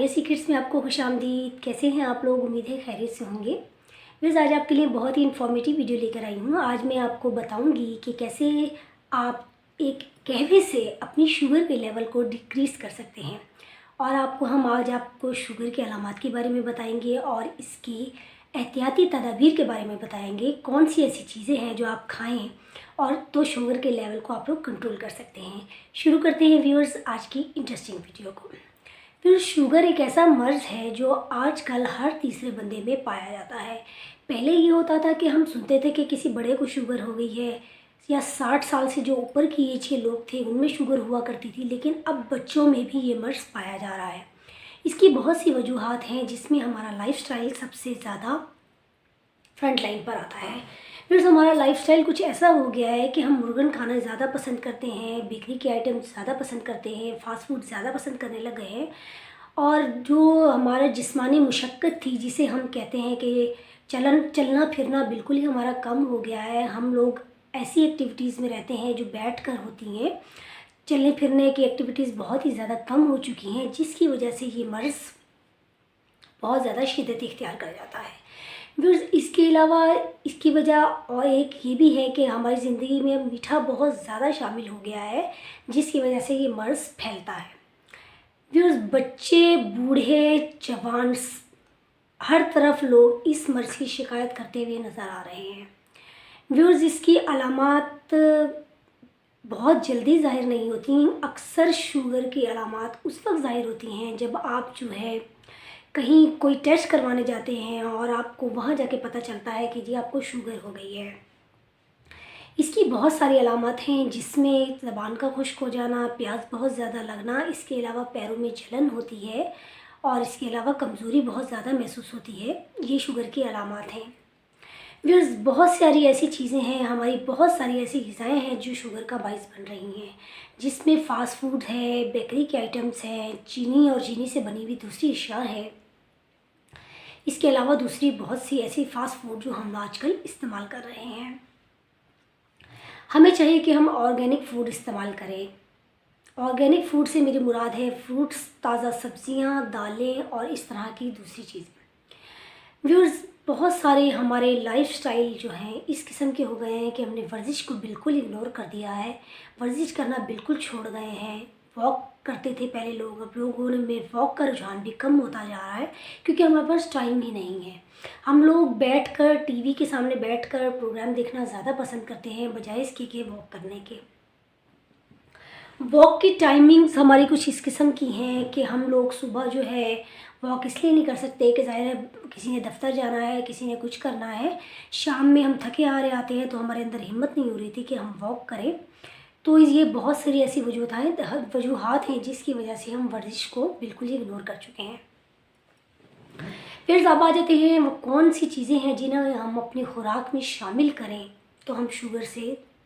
Arya secrets में आपको खुशामदीद। कैसे हैं आप लोग? उम्मीद है खैरियत से होंगे। बस आज आपके लिए बहुत ही इन्फॉर्मेटिव वीडियो लेकर आई हूँ। आज मैं आपको बताऊँगी कि कैसे आप एक कहवे से अपनी शुगर के लेवल को डिक्रीज़ कर सकते हैं। और हम आज आपको शुगर के अलामात के बारे में बताएंगे और इसकी एहतियाती तदाबीर के बारे में बताएंगे। कौन सी ऐसी चीज़ें हैं जो आप खाएं और तो शुगर के लेवल को आप लोग कंट्रोल कर सकते हैं। शुरू करते हैं व्यूअर्स आज की इंटरेस्टिंग वीडियो को। फिर शुगर एक ऐसा मर्ज़ है जो आजकल हर तीसरे बंदे में पाया जाता है। पहले ये होता था कि हम सुनते थे कि किसी बड़े को शुगर हो गई है, या 60 साल से जो ऊपर की एज के लोग थे उनमें शुगर हुआ करती थी, लेकिन अब बच्चों में भी ये मर्ज़ पाया जा रहा है। इसकी बहुत सी वजूहात हैं, जिसमें हमारा लाइफस्टाइल सबसे ज़्यादा फ्रंट लाइन पर आता है। फिर हमारा लाइफस्टाइल कुछ ऐसा हो गया है कि हम मुर्गन खाना ज़्यादा पसंद करते हैं, बेकरी के आइटम ज़्यादा पसंद करते हैं, फास्ट फूड ज़्यादा पसंद करने लग गए हैं। और जो हमारा जिस्मानी मुशक्क़त थी, जिसे हम कहते हैं कि चलना फिरना बिल्कुल ही हमारा कम हो गया है। हम लोग ऐसी एक्टिविटीज़ में रहते हैं जो बैठ कर होती हैं। चलने फिरने की एक्टिविटीज़ बहुत ही ज़्यादा कम हो चुकी हैं, जिसकी वजह से ये मर्ज़ बहुत ज़्यादा शिद्दत इख्तियार कर जाता है। फिर इसके अलावा इसकी वजह और एक ये भी है कि हमारी ज़िंदगी में मीठा बहुत ज़्यादा शामिल हो गया है, जिसकी वजह से ये मर्ज़ फैलता है। फिर बच्चे, बूढ़े, जवान, हर तरफ लोग इस मर्ज़ की शिकायत करते हुए नज़र आ रहे हैं। व्यूअर्स, इसकी अलामात बहुत जल्दी ज़ाहिर नहीं होती। अक्सर शुगर की अलामात उस वक्त ज़ाहिर होती हैं जब आप कहीं कोई टेस्ट करवाने जाते हैं और आपको वहाँ जाके पता चलता है कि जी आपको शुगर हो गई है। इसकी बहुत सारी अलामात हैं, जिसमें ज़बान का खुश्क हो जाना, प्यास बहुत ज़्यादा लगना, इसके अलावा पैरों में जलन होती है और इसके अलावा कमज़ोरी बहुत ज़्यादा महसूस होती है। ये शुगर की अलामात हैं। व्यूअर्स, बहुत सारी ऐसी चीज़ें हैं, हमारी बहुत सारी ऐसी ग़िज़ाएँ हैं जो शुगर का बाइस बन रही हैं, जिसमें फ़ास्ट फूड है, बेकरी के आइटम्स हैं, चीनी और चीनी से बनी हुई दूसरी अशिया है। इसके अलावा दूसरी बहुत सी ऐसी फ़ास्ट फूड जो हम आजकल इस्तेमाल कर रहे हैं। हमें चाहिए कि हम ऑर्गेनिक फ़ूड इस्तेमाल करें। ऑर्गेनिक फ़ूड से मेरी मुराद है फ्रूट्स, ताज़ा सब्ज़ियाँ, दालें और इस तरह की दूसरी चीज़ें। व्यूअर्स, बहुत सारे हमारे लाइफस्टाइल जो हैं इस किस्म के हो गए हैं कि हमने वर्जिश को बिल्कुल इग्नोर कर दिया है। वर्जिश करना बिल्कुल छोड़ गए हैं। वॉक करते थे पहले लोग, अब लोगों में वॉक का रुझान भी कम होता जा रहा है, क्योंकि हमारे पास टाइम ही नहीं है। हम लोग बैठकर टीवी के सामने बैठकर प्रोग्राम देखना ज़्यादा पसंद करते हैं, बजाय इसके कि वॉक करने के। वॉक की टाइमिंग्स हमारी कुछ इस किस्म की हैं कि हम लोग सुबह वॉक इसलिए नहीं कर सकते कि ज़ाहिर है किसी ने दफ्तर जाना है, किसी ने कुछ करना है। शाम में हम थके हारे आते हैं तो हमारे अंदर हिम्मत नहीं हो रही थी कि हम वॉक करें। तो ये बहुत सारी ऐसी वजूहात हैं जिसकी वजह से हम वर्जिश को बिल्कुल ही इग्नोर कर चुके हैं। फिर अब आ जाते हैं वो कौन सी चीज़ें हैं जिन्हें हम अपनी खुराक में शामिल करें तो हम शुगर से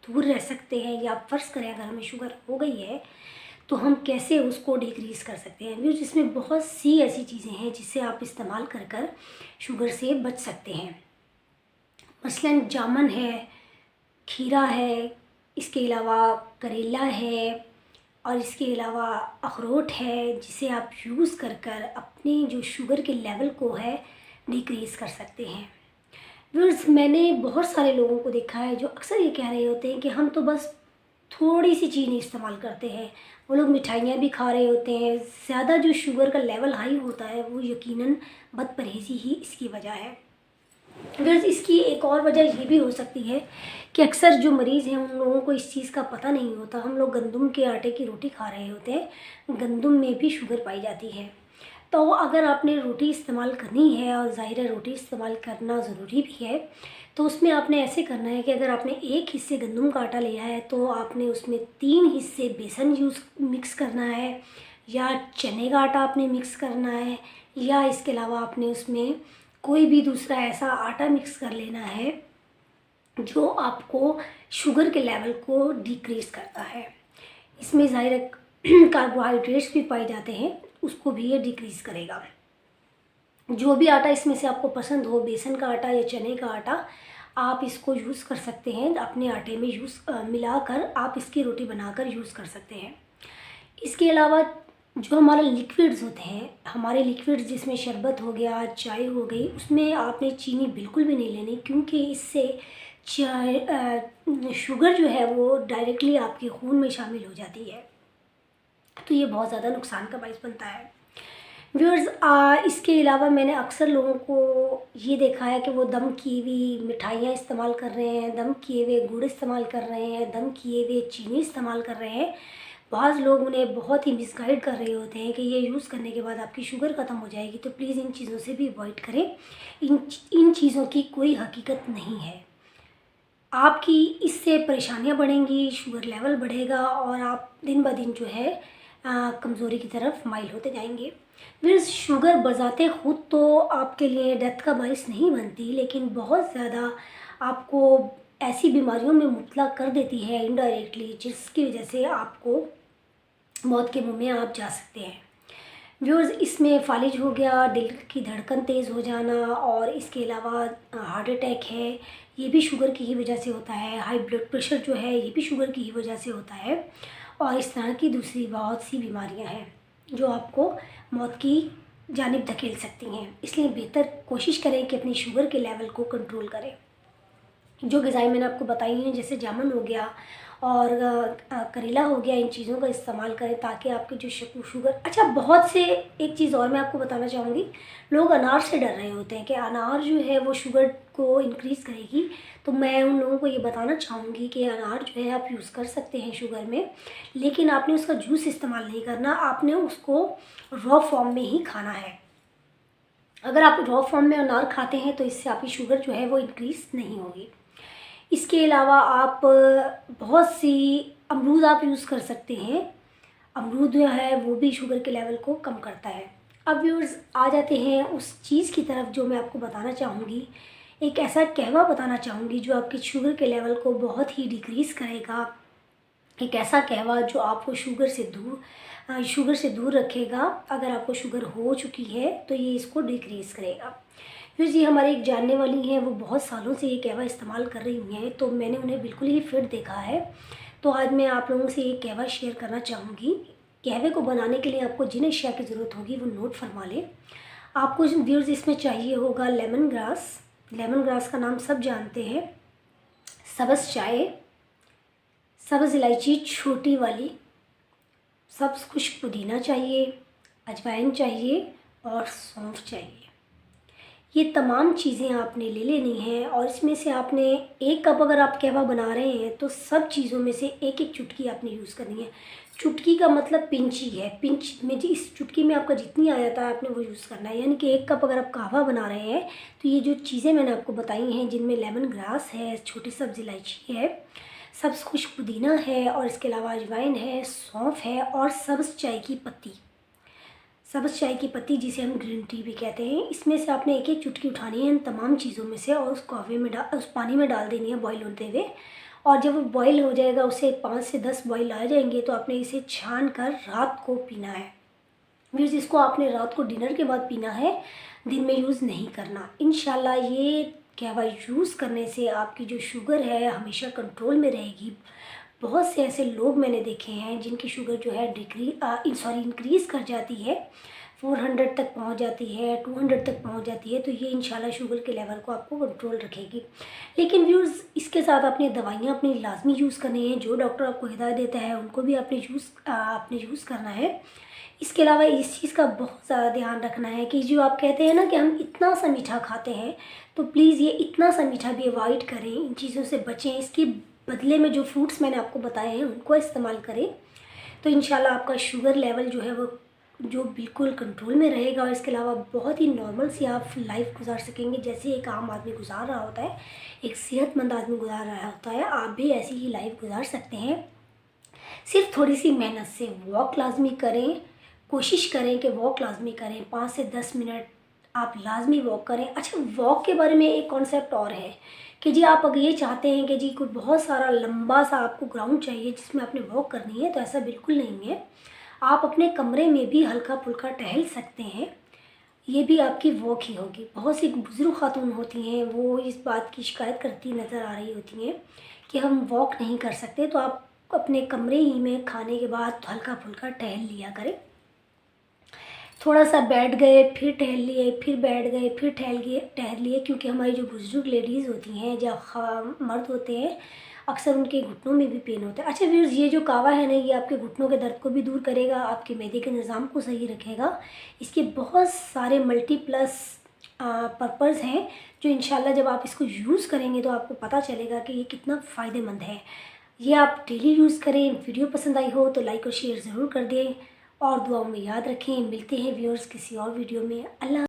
दूर रह सकते हैं, या फ़र्ज़ करें अगर हमें शुगर हो गई है तो हम कैसे उसको डिक्रीज़ कर सकते हैं। फिर इसमें बहुत सी ऐसी चीज़ें हैं जिसे आप इस्तेमाल कर शुगर से बच सकते हैं। मसलन जामुन है, खीरा है, इसके अलावा करेला है और इसके अलावा अखरोट है, जिसे आप यूज़ कर अपने जो शुगर के लेवल को है डिक्रीज़ कर सकते हैं। व्यूअर्स, मैंने बहुत सारे लोगों को देखा है जो अक्सर ये कह रहे होते हैं कि हम तो बस थोड़ी सी चीनी इस्तेमाल करते हैं। वो लोग मिठाइयाँ भी खा रहे होते हैं। ज़्यादा जो शुगर का लेवल हाई होता है वो यकीनन बदपरहेज़ी ही इसकी वजह है। व्यूअर्स, इसकी एक और वजह ये भी हो सकती है कि अक्सर जो मरीज़ हैं उन लोगों को इस चीज़ का पता नहीं होता। हम लोग गंदम के आटे की रोटी खा रहे होते हैं, गंदम में भी शुगर पाई जाती है। तो अगर आपने रोटी इस्तेमाल करनी है, और ज़ाहिर है रोटी इस्तेमाल करना ज़रूरी भी है, तो उसमें आपने ऐसे करना है कि अगर आपने 1 हिस्से गंदम का आटा लिया है तो आपने उसमें 3 हिस्से बेसन मिक्स करना है, या चने का आटा आपने मिक्स करना है, या इसके अलावा आपने उसमें कोई भी दूसरा ऐसा आटा मिक्स कर लेना है जो आपको शुगर के लेवल को डिक्रीज़ करता है। इसमें ज़ाहिर है कार्बोहाइड्रेट्स भी पाए जाते हैं, उसको भी ये डिक्रीज़ करेगा। जो भी आटा इसमें से आपको पसंद हो, बेसन का आटा या चने का आटा, आप इसको यूज़ कर सकते हैं। अपने आटे में मिलाकर आप इसकी रोटी बनाकर यूज़ कर सकते हैं। इसके अलावा जो हमारा लिक्विड्स होते हैं, हमारे लिक्विड्स जिसमें शरबत हो गया, चाय हो गई, उसमें आपने चीनी बिल्कुल भी नहीं लेनी, क्योंकि इससे शुगर जो है वो डायरेक्टली आपके खून में शामिल हो जाती है, तो ये बहुत ज़्यादा नुकसान का बायस बनता है। व्यूअर्स, इसके अलावा मैंने अक्सर लोगों को ये देखा है कि वो दम की हुई मिठाइयाँ इस्तेमाल कर रहे हैं, दम किए हुए गुड़ इस्तेमाल कर रहे हैं, दम किए हुए चीनी इस्तेमाल कर रहे हैं। बाज़ लोग उन्हें बहुत ही मिसगाइड कर रहे होते हैं कि ये यूज़ करने के बाद आपकी शुगर ख़त्म हो जाएगी, तो प्लीज़ इन चीज़ों से भी अवॉइड करें। इन चीज़ों की कोई हकीकत नहीं है। आपकी इससे परेशानियां बढ़ेंगी, शुगर लेवल बढ़ेगा और आप दिन ब दिन जो है कमज़ोरी की तरफ माइल होते जाएंगे। फिर शुगर बज़ाते ख़ुद तो आपके लिए डेथ का बायस नहीं बनती, लेकिन बहुत ज़्यादा आपको ऐसी बीमारियों में मुब्तला कर देती है इनडायरेक्टली, जिसकी वजह से आपको मौत के मुंह में आप जा सकते हैं। व्यूअर्स, इसमें फालिज हो गया, दिल की धड़कन तेज़ हो जाना, और इसके अलावा हार्ट अटैक है, ये भी शुगर की ही वजह से होता है। हाई ब्लड प्रेशर जो है ये भी शुगर की ही वजह से होता है, और इस तरह की दूसरी बहुत सी बीमारियां हैं जो आपको मौत की जानिब धकेल सकती हैं। इसलिए बेहतर कोशिश करें कि अपनी शुगर के लेवल को कंट्रोल करें। जो ग़िज़ाएँ मैंने आपको बताई हैं, जैसे जामुन हो गया और करेला हो गया, इन चीज़ों का इस्तेमाल करें ताकि आपकी जो शुगर। अच्छा, बहुत से एक चीज़ और मैं आपको बताना चाहूँगी, लोग अनार से डर रहे होते हैं कि अनार जो है वो शुगर को इंक्रीज़ करेगी, तो मैं उन लोगों को ये बताना चाहूँगी कि अनार जो है आप यूज़ कर सकते हैं शुगर में, लेकिन आपने उसका जूस इस्तेमाल नहीं करना, आपने उसको रॉ फॉर्म में ही खाना है। अगर आप रॉ फॉर्म में अनार खाते हैं तो इससे आपकी शुगर जो है वो इंक्रीज़ नहीं होगी। इसके अलावा आप बहुत सी अमरूद आप यूज़ कर सकते हैं। अमरूद जो है वो भी शुगर के लेवल को कम करता है। अब व्यूअर्स, आ जाते हैं उस चीज़ की तरफ जो मैं आपको बताना चाहूँगी। एक ऐसा कहवा बताना चाहूँगी जो आपके शुगर के लेवल को बहुत ही डिक्रीज़ करेगा। एक ऐसा कहवा जो आपको शुगर से दूर रखेगा। अगर आपको शुगर हो चुकी है तो ये इसको डिक्रीज़ करेगा। फिर जी, हमारे एक जानने वाली हैं, वो बहुत सालों से ये कहवा इस्तेमाल कर रही हैं, तो मैंने उन्हें बिल्कुल ही फिट देखा है। तो आज मैं आप लोगों से ये कहवा शेयर करना चाहूँगी। कहवे को बनाने के लिए आपको जिन अशिया की ज़रूरत होगी वो नोट फरमा लें। आपको व्यूअर्स इसमें चाहिए होगा लेमन ग्रास। लेमन ग्रास का नाम सब जानते हैं। सब्ज़ चाय, सब्ज़ इलायची छोटी वाली, सब्ज़ खुश्क पुदीना चाहिए, अजवाइन चाहिए और सौंफ चाहिए। ये तमाम चीज़ें आपने ले लेनी हैं, और इसमें से आपने 1 कप अगर आप कहवा बना रहे हैं तो सब चीज़ों में से एक एक चुटकी आपने यूज़ करनी है। चुटकी का मतलब पिंच ही है। पिंच में जी, इस चुटकी में आपका जितनी आ जाता है आपने वो यूज़ करना है। यानी कि 1 कप अगर आप कहवा बना रहे हैं तो ये जो चीज़ें मैंने आपको बताई हैं, जिनमें लेमन ग्रास है, छोटी सब्ज़ इलायची है, सब्ज़ खुश्क पुदीना है, और इसके अलावा अजवाइन है, सौंफ है, और सब्ज़ चाय की पत्ती, सब्ज़ चाय की पत्ती जिसे हम ग्रीन टी भी कहते हैं, इसमें से आपने एक एक चुटकी उठानी है इन तमाम चीज़ों में से, और उस कहवे में उस पानी में डाल देनी है बॉईल होते हुए। और जब वो बॉईल हो जाएगा, उसे 5 से 10 बॉईल आ जाएंगे, तो आपने इसे छान कर रात को पीना है। मीन्स इसको आपने रात को डिनर के बाद पीना है, दिन में यूज़ नहीं करना। इंशाल्लाह ये कहवा यूज़ करने से आपकी जो शुगर है हमेशा कंट्रोल में रहेगी। बहुत से ऐसे लोग मैंने देखे हैं जिनकी शुगर जो है इंक्रीज़ कर जाती है, 400 तक पहुंच जाती है, 200 तक पहुंच जाती है। तो ये इंशाल्लाह शुगर के लेवल को आपको कंट्रोल रखेगी। लेकिन व्यूज़, इसके साथ आपने दवाइयाँ अपनी लाजमी यूज़ करनी है। जो डॉक्टर आपको हिदायत देता है उनको भी आपने यूज़ करना है। इसके अलावा इस चीज़ का बहुत ज़्यादा ध्यान रखना है कि जो आप कहते हैं ना कि हम इतना सा मीठा खाते हैं, तो प्लीज़ ये इतना सा मीठा भी अवॉइड करें, इन चीज़ों से बचें। इसके बदले में जो फ्रूट्स मैंने आपको बताए हैं उनको इस्तेमाल करें, तो इंशाल्लाह आपका शुगर लेवल जो है वो जो बिल्कुल कंट्रोल में रहेगा। और इसके अलावा बहुत ही नॉर्मल सी आप लाइफ गुजार सकेंगे, जैसे एक आम आदमी गुजार रहा होता है, एक सेहतमंद आदमी गुजार रहा होता है, आप भी ऐसी ही लाइफ गुजार सकते हैं। सिर्फ थोड़ी सी मेहनत से वॉक लाजमी करें, कोशिश करें कि वॉक लाजमी करें, 5 से 10 मिनट आप लाजमी वॉक करें। अच्छा, वॉक के बारे में एक कॉन्सेप्ट और है कि जी, आप अगर ये चाहते हैं कि जी कोई बहुत सारा लंबा सा आपको ग्राउंड चाहिए जिसमें आपने वॉक करनी है, तो ऐसा बिल्कुल नहीं है। आप अपने कमरे में भी हल्का फुल्का टहल सकते हैं, ये भी आपकी वॉक ही होगी। बहुत सी बुजुर्ग खातून होती हैं, वो इस बात की शिकायत करती नज़र आ रही होती हैं कि हम वॉक नहीं कर सकते, तो आप अपने कमरे ही में खाने के बाद हल्का फुल्का टहल लिया करें। थोड़ा सा बैठ गए फिर टहल लिए, फिर बैठ गए फिर टहल लिए, क्योंकि हमारी जो बुजुर्ग लेडीज़ होती हैं या मर्द होते हैं, अक्सर उनके घुटनों में भी पेन होता है। अच्छा व्यूअर्स, ये जो कावा है ना, ये आपके घुटनों के दर्द को भी दूर करेगा, आपके मैदे के निज़ाम को सही रखेगा। इसके बहुत सारे मल्टीप्लस पर्पज़ हैं जो इंशाल्लाह जब आप इसको यूज़ करेंगे तो आपको पता चलेगा कि ये कितना फ़ायदेमंद है। ये आप डेली यूज़ करें। वीडियो पसंद आई हो तो लाइक और शेयर ज़रूर कर दें और दुआओं में याद रखें। मिलते हैं व्यूअर्स किसी और वीडियो में। अल्लाह।